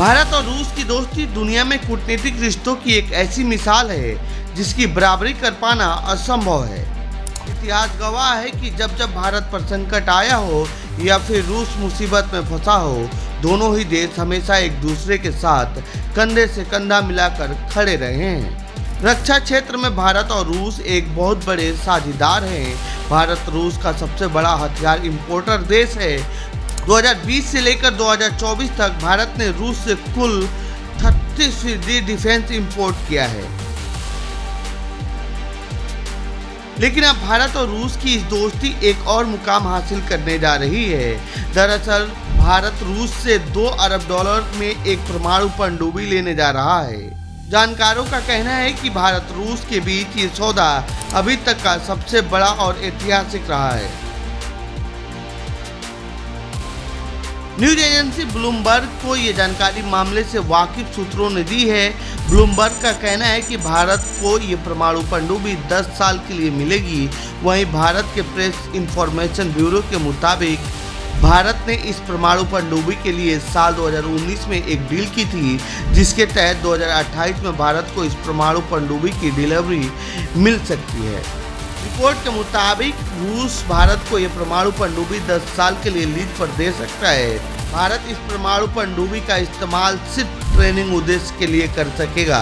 भारत और रूस की दोस्ती दुनिया में कूटनीतिक रिश्तों की एक ऐसी मिसाल है जिसकी बराबरी कर पाना असंभव है। इतिहास गवाह है कि जब जब भारत पर संकट आया हो या फिर रूस मुसीबत में फंसा हो, दोनों ही देश हमेशा एक दूसरे के साथ कंधे से कंधा मिलाकर खड़े रहे हैं। रक्षा क्षेत्र में भारत और रूस एक बहुत बड़े साझेदार हैं। भारत रूस का सबसे बड़ा हथियार इंपोर्टर देश है। 2020 से लेकर 2024 तक भारत ने रूस से कुल 36% डिफेंस इंपोर्ट किया है। लेकिन अब भारत और रूस की इस दोस्ती एक और मुकाम हासिल करने जा रही है। दरअसल भारत रूस से $2 अरब में एक परमाणु पनडुब्बी लेने जा रहा है। जानकारों का कहना है कि भारत रूस के बीच ये सौदा अभी तक का सबसे बड़ा और ऐतिहासिक रहा है। न्यूज एजेंसी ब्लूमबर्ग को ये जानकारी मामले से वाकिफ सूत्रों ने दी है। ब्लूमबर्ग का कहना है कि भारत को ये परमाणु पनडुब्बी 10 साल के लिए मिलेगी। वहीं भारत के प्रेस इंफॉर्मेशन ब्यूरो के मुताबिक भारत ने इस परमाणु पनडुब्बी के लिए साल 2019 में एक डील की थी, जिसके तहत 2028 में भारत को इस परमाणु पनडुब्बी की डिलीवरी मिल सकती है। रिपोर्ट के मुताबिक रूस भारत को यह परमाणु पनडुब्बी 10 साल के लिए लीज पर दे सकता है। भारत इस परमाणु पनडुब्बी का इस्तेमाल सिर्फ ट्रेनिंग उद्देश्य के लिए कर सकेगा।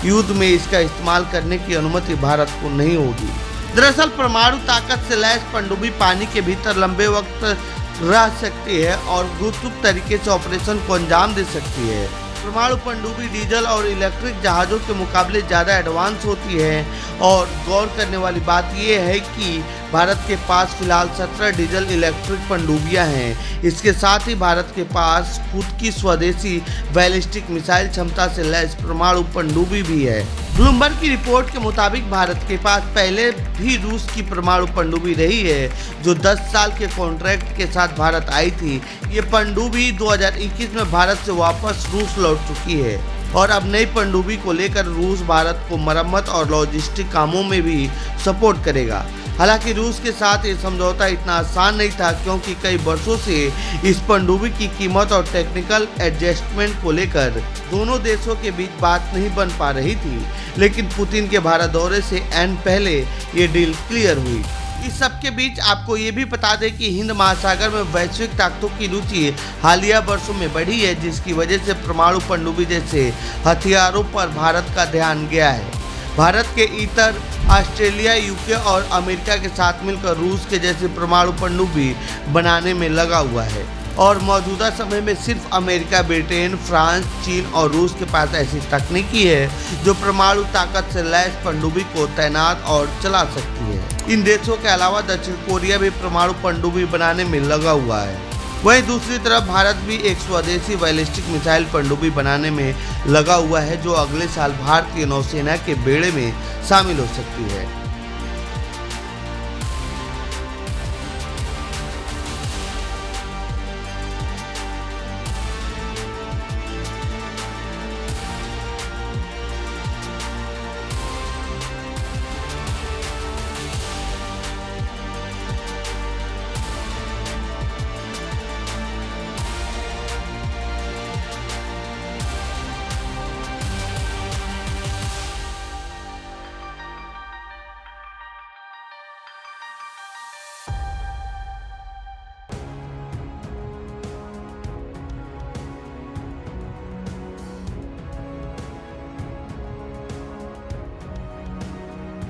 युद्ध में इसका इस्तेमाल करने की अनुमति भारत को नहीं होगी। दरअसल परमाणु ताकत से लैस पनडुब्बी पानी के भीतर लंबे वक्त रह सकती है और गुप्त तरीके से ऑपरेशन को अंजाम दे सकती है। परमाणु पनडुब्बी डीजल और इलेक्ट्रिक जहाज़ों के मुकाबले ज़्यादा एडवांस होती है और गौर करने वाली बात यह है कि भारत के पास फिलहाल 17 डीजल इलेक्ट्रिक पनडुब्बियां हैं। इसके साथ ही भारत के पास खुद की स्वदेशी बैलिस्टिक मिसाइल क्षमता से लैस परमाणु पनडुब्बी भी है। ब्लूमबर्ग की रिपोर्ट के मुताबिक भारत के पास पहले भी रूस की परमाणु पनडुब्बी रही है, जो 10 साल के कॉन्ट्रैक्ट के साथ भारत आई थी। ये पनडुब्बी 2021 में भारत से वापस रूस लौट चुकी है और अब नई पनडुब्बी को लेकर रूस भारत को मरम्मत और लॉजिस्टिक कामों में भी सपोर्ट करेगा। हालांकि रूस के साथ ये समझौता इतना आसान नहीं था, क्योंकि कई वर्षों से इस पनडुब्बी की कीमत और टेक्निकल एडजस्टमेंट को लेकर दोनों देशों के बीच बात नहीं बन पा रही थी। लेकिन पुतिन के भारत दौरे से एंड पहले ये डील क्लियर हुई। इस सब के बीच आपको ये भी बता दें कि हिंद महासागर में वैश्विक ताकतों की रुचि हालिया वर्षों में बढ़ी है, जिसकी वजह से परमाणु पनडुब्बी जैसे हथियारों पर भारत का ध्यान गया है। भारत के इतर ऑस्ट्रेलिया, यूके और अमेरिका के साथ मिलकर रूस के जैसे परमाणु पनडुब्बी बनाने में लगा हुआ है और मौजूदा समय में सिर्फ अमेरिका, ब्रिटेन, फ्रांस, चीन और रूस के पास ऐसी तकनीकी है जो परमाणु ताकत से लैस पनडुब्बी को तैनात और चला सकती है। इन देशों के अलावा दक्षिण कोरिया भी परमाणु पनडुब्बी बनाने में लगा हुआ है। वहीं दूसरी तरफ भारत भी एक स्वदेशी बैलिस्टिक मिसाइल पनडुब्बी बनाने में लगा हुआ है, जो अगले साल भारतीय नौसेना के बेड़े में शामिल हो सकती है।